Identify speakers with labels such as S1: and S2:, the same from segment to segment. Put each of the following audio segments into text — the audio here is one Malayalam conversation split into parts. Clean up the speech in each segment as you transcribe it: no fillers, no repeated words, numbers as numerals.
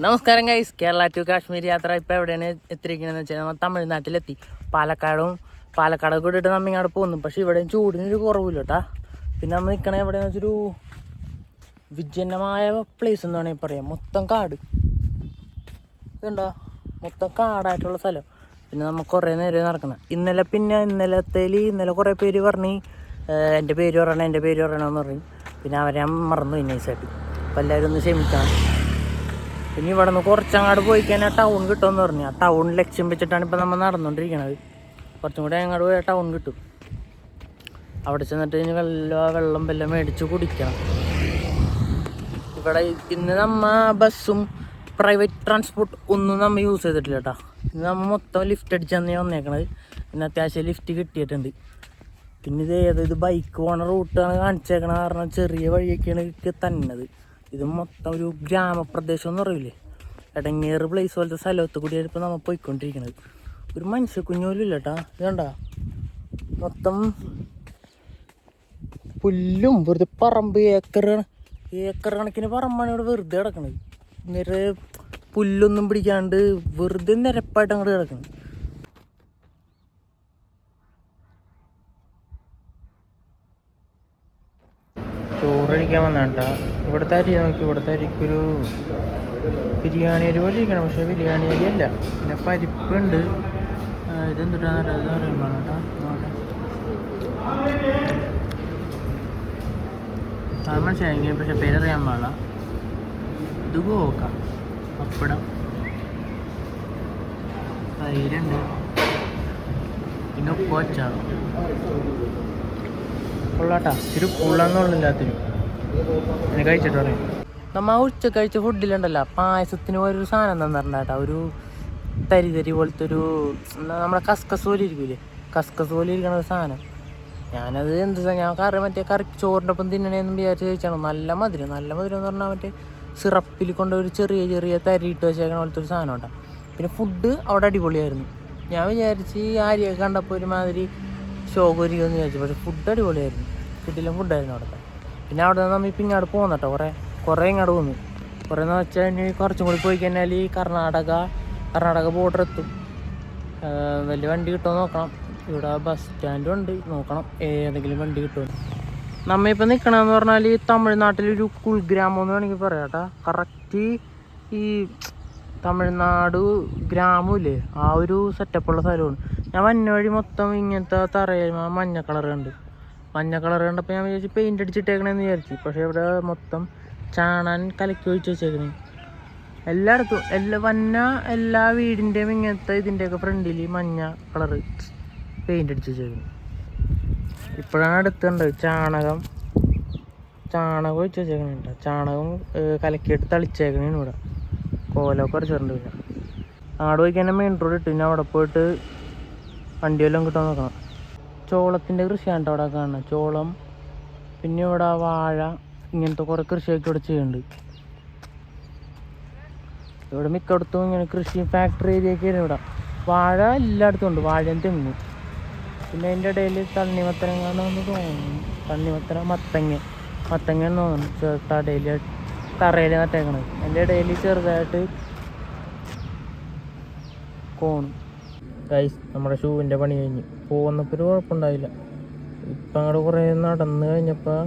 S1: നമസ്കാരം ഗൈസ്, കേരള ടു കാശ്മീർ യാത്ര ഇപ്പോൾ എവിടെയാണ് എത്തിയിരിക്കണമെന്ന് വെച്ചാൽ നമ്മൾ തമിഴ്നാട്ടിലെത്തി. പാലക്കാടൊക്കെ കൂടിയിട്ട് നമ്മൾ ഇങ്ങോട്ട് പോകുന്നു. പക്ഷേ ഇവിടെയും ചൂടിനൊരു കുറവില്ല കേട്ടാ. പിന്നെ നമ്മൾ നിൽക്കണത് എവിടെയെന്ന് വെച്ചൊരു വിജനമായ പ്ലേസ് എന്ന് വേണമെങ്കിൽ പറയാം. മൊത്തം കാട് ഇതുണ്ടോ, മൊത്തം കാടായിട്ടുള്ള സ്ഥലം. പിന്നെ നമ്മൾ കുറേ നേരം നടക്കണം. ഇന്നലെ കുറേ പേര് പറഞ്ഞ് എൻ്റെ പേര് പറയണമെന്ന് പറഞ്ഞു. പിന്നെ അവരെ ഞാൻ മറന്നു നൈസായിട്ട്. അപ്പോൾ എല്ലാവരും ഒന്ന് ക്ഷമിക്കണം. പിന്നെ ഇവിടെ നിന്ന് കുറച്ചങ്ങോട്ട് പോയി കഴിഞ്ഞാൽ ടൗൺ കിട്ടുമെന്ന് പറഞ്ഞു. ആ ടൗൺ ലക്ഷ്യം വെച്ചിട്ടാണ് ഇപ്പം നമ്മൾ നടന്നുകൊണ്ടിരിക്കണത്. കുറച്ചും കൂടി അങ്ങോട്ട് പോയാൽ ടൗൺ കിട്ടും. അവിടെ ചെന്നിട്ട് ഇനി വെള്ളം മേടിച്ച് കുടിക്കണം. ഇവിടെ ഇന്ന് ബസ്സും പ്രൈവറ്റ് ട്രാൻസ്പോർട്ട് ഒന്നും നമ്മൾ യൂസ് ചെയ്തിട്ടില്ല കേട്ടോ. ഇന്ന് നമ്മൾ മൊത്തം ലിഫ്റ്റ് അടിച്ചാണ് വന്നേക്കണത്. പിന്നെ അത്യാവശ്യം ലിഫ്റ്റ് കിട്ടിയിട്ടുണ്ട്. പിന്നെ ഇത് ബൈക്ക് പോണ റൂട്ടാണ് കാണിച്ചേക്കണ കാരണം ചെറിയ വഴിയൊക്കെയാണ് തന്നത്. ഇത് മൊത്തം ഒരു ഗ്രാമപ്രദേശം എന്ന് പറയില്ലേ, ഇടങ്ങേറ് പ്ലേസ് പോലത്തെ സ്ഥലത്ത് കൂടിയാണ് ഇപ്പോൾ നമ്മൾ പോയിക്കൊണ്ടിരിക്കുന്നത്. ഒരു മനുഷ്യ കുഞ്ഞോലും ഇല്ല കേട്ടാ. ഇത് കണ്ടാ, മൊത്തം പുല്ലും വെറുതെ പറമ്പ് ഏക്കർ കണക്കിന് പറമ്പാണ് ഇവിടെ വെറുതെ കിടക്കണത്. നേരെ പുല്ലൊന്നും പിടിക്കാണ്ട് വെറുതെ നിരപ്പായിട്ട് അങ്ങോട്ട് കിടക്കണം. ചോറടിക്കാൻ വന്നാട്ടാ. ഇവിടുത്തെ അരി നോക്കി, ഇവിടുത്തെ അരിക്കൊരു ബിരിയാണി അരി പോലെ ഇരിക്കണം, പക്ഷെ ബിരിയാണി അരി അല്ല. പിന്നെ പരിപ്പുണ്ട്. ഇതെന്തിട്ടാന്ന് അറിയുമ്പോൾ കേട്ടോ. അത് മനസ്സിലായെങ്കിൽ പക്ഷെ പേരറിയാൻ പാടില്ല. ഇത് നോക്കാം. പപ്പടം, തൈരുണ്ട്, പിന്നെ ഉപ്പ് അച്ചാറും കൊള്ളാട്ടാ. ഇത്തിരി പുള്ളെന്നുള്ളില്ലാത്തിനും പിന്നെ കഴിച്ചിട്ട് പറയും. നമ്മൾ ഉച്ച കഴിച്ച ഫുഡിലുണ്ടല്ലോ, പായസത്തിന് പോലൊരു സാധനം തന്നിട്ടുണ്ടാട്ടാ. ഒരു തരി പോലത്തെ ഒരു നമ്മുടെ കസ്കസ് പോലെ ഇരിക്കൂലേ, കസ്കസ് പോലെ ഇരിക്കണ ഒരു സാധനം. ഞാനത് ഞാൻ കറി ചോറിൻ്റെ ഒപ്പം തിന്നണേന്ന് വിചാരിച്ച് കഴിച്ചാണ്. നല്ല മധുരം എന്ന് പറഞ്ഞാൽ മറ്റേ സിറപ്പിൽ കൊണ്ട് ഒരു ചെറിയ തരി ഇട്ട് വെച്ചേക്കണ പോലത്തെ ഒരു സാധനം കേട്ടോ. പിന്നെ ഫുഡ് അവിടെ അടിപൊളിയായിരുന്നു. ഞാൻ വിചാരിച്ച് ഈ ആര്യൊക്കെ കണ്ടപ്പോൾ ഒരുമാതിരി ഷോകൊരിക്കുമെന്ന് വിചാരിച്ചു. പക്ഷേ ഫുഡ് അടിപൊളിയായിരുന്നു. ഫുഡായിരുന്നു അവിടുത്തെ. പിന്നെ അവിടെ നിന്ന് നമ്മൾ ഇപ്പം ഇങ്ങോട്ട് പോകുന്ന കേട്ടോ. കുറേ ഇങ്ങോട്ട് പോകുന്നു. കുറേന്ന് വെച്ചാൽ ഇനി കുറച്ചും കൂടി പോയി കഴിഞ്ഞാൽ ഈ കർണാടക ബോർഡർ എത്തും. വലിയ വണ്ടി കിട്ടുമോ നോക്കണം. ഇവിടെ ബസ് സ്റ്റാൻഡും ഉണ്ട്, നോക്കണം ഏതെങ്കിലും വണ്ടി കിട്ടുമോ. നമ്മ ഇപ്പം നിൽക്കണമെന്ന് പറഞ്ഞാൽ ഈ തമിഴ്നാട്ടിലൊരു കുൾഗ്രാമം എന്ന് വേണമെങ്കിൽ പറയാം കേട്ടോ. കറക്റ്റ് ഈ തമിഴ്നാട് ഗ്രാമമില്ലേ, ആ ഒരു സെറ്റപ്പുള്ള സ്ഥലമാണ്. ഞാൻ വന്ന വഴി മൊത്തം ഇങ്ങനത്തെ തറയിൽ മഞ്ഞ കളർ കണ്ടപ്പോൾ ഞാൻ വിചാരിച്ചു പെയിൻ്റ് അടിച്ചിട്ടേക്കണേന്ന് വിചാരിച്ചു. പക്ഷേ ഇവിടെ മൊത്തം ചാണാൻ കലക്കി ഒഴിച്ച് വെച്ചേക്കണേ. എല്ലായിടത്തും എല്ലാ വീടിൻ്റെയും ഇങ്ങനത്തെ ഇതിൻ്റെയൊക്കെ ഫ്രണ്ടിൽ മഞ്ഞ കളറ് പെയിൻ്റ് അടിച്ച് വെച്ചേക്കണേ. ഇപ്പോഴാണ് അടുത്തുണ്ട് ചാണകം ഒഴിച്ച് വെച്ചേക്കണേണ്ട. ചാണകം കലക്കിയിട്ട് തളിച്ചേക്കണേണ് ഇവിടെ. കോലമൊക്കെ അടിച്ചിട്ടുണ്ട്. പിന്നെ അങ്ങോട്ട് പോയി കഴിഞ്ഞാൽ മെയിൻ റോഡ് ഇട്ട് പിന്നെ അവിടെ പോയിട്ട് വണ്ടി വല്ലതും കിട്ടാൻ നോക്കണം. ചോളത്തിൻ്റെ കൃഷിയാണ് അവിടെ കാണുന്നത്. ചോളം, പിന്നെ ഇവിടെ വാഴ, ഇങ്ങനത്തെ കുറേ കൃഷിയൊക്കെ ഇവിടെ ചെയ്യുന്നുണ്ട്. ഇവിടെ മിക്കയിടത്തും ഇങ്ങനെ കൃഷി ഫാക്ടറി ഏരിയയൊക്കെയാണ് ഇവിടെ. വാഴ എല്ലായിടത്തും ഉണ്ട്, വാഴയും തെങ്ങും. പിന്നെ അതിൻ്റെ ഇടയിൽ തണ്ണിമത്തനങ്ങാണെന്ന് തോന്നുന്നു. മത്തങ്ങയെന്ന് തോന്നുന്നു. തറയിൽ നട്ടേക്കണത്. അതിൻ്റെ ഇടയിൽ ചെറുതായിട്ട് കോണും. ഗൈസ്, നമ്മുടെ ഷൂവിൻ്റെ പണി കഴിഞ്ഞ് പോകുന്നപ്പോൾ ഒരു കുഴപ്പമുണ്ടായില്ല. ഇപ്പം അങ്ങോട്ട് കുറേ നടന്ന് കഴിഞ്ഞപ്പോൾ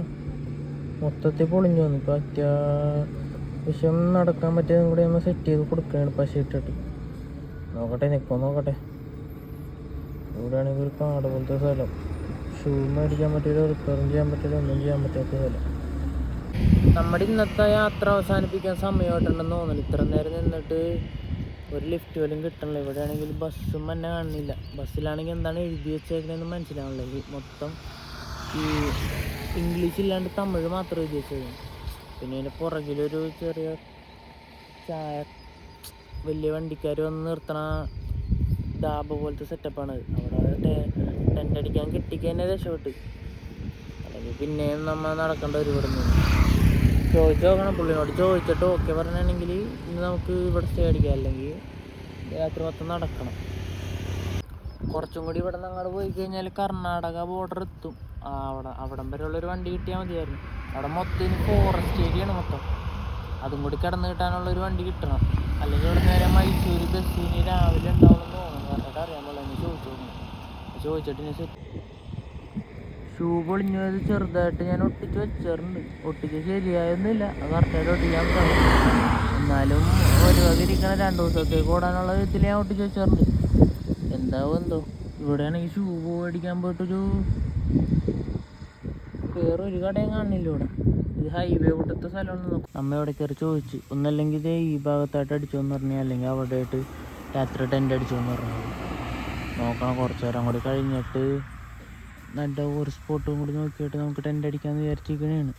S1: മൊത്തത്തിൽ പൊളിഞ്ഞു വന്നു. ഇപ്പോൾ അത്യാവശ്യം നടക്കാൻ പറ്റിയതും കൂടി നമ്മൾ സെറ്റ് ചെയ്ത് കൊടുക്കുകയാണ് പശ ഇട്ടിട്ട്. നോക്കട്ടെ. ഇവിടെയാണെങ്കിൽ ഒരു കാട് പോലത്തെ സ്ഥലം. ഷൂ മേടിക്കാൻ പറ്റില്ല, റിപ്പയറും ചെയ്യാൻ പറ്റില്ല, ഒന്നും ചെയ്യാൻ പറ്റാത്ത സ്ഥലം. നമ്മുടെ ഇന്നത്തെ യാത്ര അവസാനിപ്പിക്കാൻ സമയമായിട്ടുണ്ടെന്ന് തോന്നുന്നു. ഇത്ര നേരം നിന്നിട്ട് ഒരു ലിഫ്റ്റ് പോലും കിട്ടണില്ല. ഇവിടെയാണെങ്കിൽ ബസ്സും തന്നെ കാണുന്നില്ല. ബസ്സിലാണെങ്കിൽ എന്താണ് എഴുതി വെച്ചേക്കണേന്ന് മനസ്സിലാവണില്ല. മൊത്തം ഈ ഇംഗ്ലീഷ് ഇല്ലാണ്ട് തമിഴ് മാത്രം എഴുതി വെച്ചേക്കണം. പിന്നെ അതിൻ്റെ പുറകിലൊരു ചെറിയ വലിയ വണ്ടിക്കാർ വന്ന് നിർത്തണ ഡാബ പോലത്തെ സെറ്റപ്പാണ്. അവിടെ ടെൻ്റ് അടിക്കാൻ കിട്ടിക്കഴിഞ്ഞാൽ രക്ഷപ്പെട്ട്. അല്ലെങ്കിൽ പിന്നെയും നമ്മൾ നടക്കേണ്ട ഒരുപാട് ചോദിച്ചു നോക്കണം. പുള്ളിനോട് ചോദിച്ചിട്ട് ഓക്കെ പറഞ്ഞാണെങ്കിൽ ഇന്ന് നമുക്ക് ഇവിടെ സ്റ്റേ അടിക്കാം, അല്ലെങ്കിൽ രാത്രി മൊത്തം നടക്കണം. കുറച്ചും കൂടി ഇവിടെ നിന്ന് അങ്ങോട്ട് പോയി കഴിഞ്ഞാൽ കർണാടക ബോർഡർ എത്തും. അവിടം വരെയുള്ളൊരു വണ്ടി കിട്ടിയാൽ മതിയായിരുന്നു. അവിടെ മൊത്തം ഫോറസ്റ്റ് ഏരിയയാണ് മൊത്തം. അതും കൂടി കിടന്ന് കിട്ടാനുള്ള ഒരു വണ്ടി കിട്ടണം. അല്ലെങ്കിൽ ഇവിടെ നേരെ മൈസൂർ ബസ്സിന് രാവിലെ ഉണ്ടാവുമെന്ന് തോന്നുന്നു. പറഞ്ഞിട്ട് അറിയാൻ പോലെ ചോദിച്ചിട്ട് ഞാൻ സെറ്റ്. ഷൂ പൊളിഞ്ഞു പോയത് ചെറുതായിട്ട് ഞാൻ ഒട്ടിച്ച് വെച്ചിട്ടുണ്ട്. ഒട്ടിച്ച് ശരിയായൊന്നുമില്ല, അത് കറക്റ്റായിട്ട് ഒട്ടിക്കാൻ കഴിയും. എന്നാലും ഒരു വക ഇരിക്കണ 2 ദിവസത്തേക്ക് ഓടാനുള്ള വിധത്തിൽ ഞാൻ ഒട്ടിച്ച് വെച്ചിട്ടുണ്ട്. എന്താവും എന്തോ. ഇവിടെയാണെങ്കിൽ ഷൂ മേടിക്കാൻ പോയിട്ടൊരു വേറൊരു കടയും കാണില്ല ഇവിടെ. ഇത് ഹൈവേ കൂട്ടത്തെ സ്ഥലമാണ്. അമ്മ ഇവിടെ കയറി ചോദിച്ചു, ഒന്നല്ലെങ്കിൽ ഇതേ ഈ ഭാഗത്തായിട്ട് അടിച്ചോന്ന് പറഞ്ഞാൽ, അല്ലെങ്കിൽ അവിടെ ആയിട്ട് രാത്രി ടെൻ്റ് അടിച്ചോന്ന് പറഞ്ഞു. നോക്കണം, കുറച്ച് നേരം കൂടി കഴിഞ്ഞിട്ട് നല്ല ഒരു സ്പോട്ടും കൂടി നോക്കിയിട്ട് നമുക്ക് ടെൻ്റ് അടിക്കാമെന്ന് വിചാരിച്ചിരിക്കണേണ്.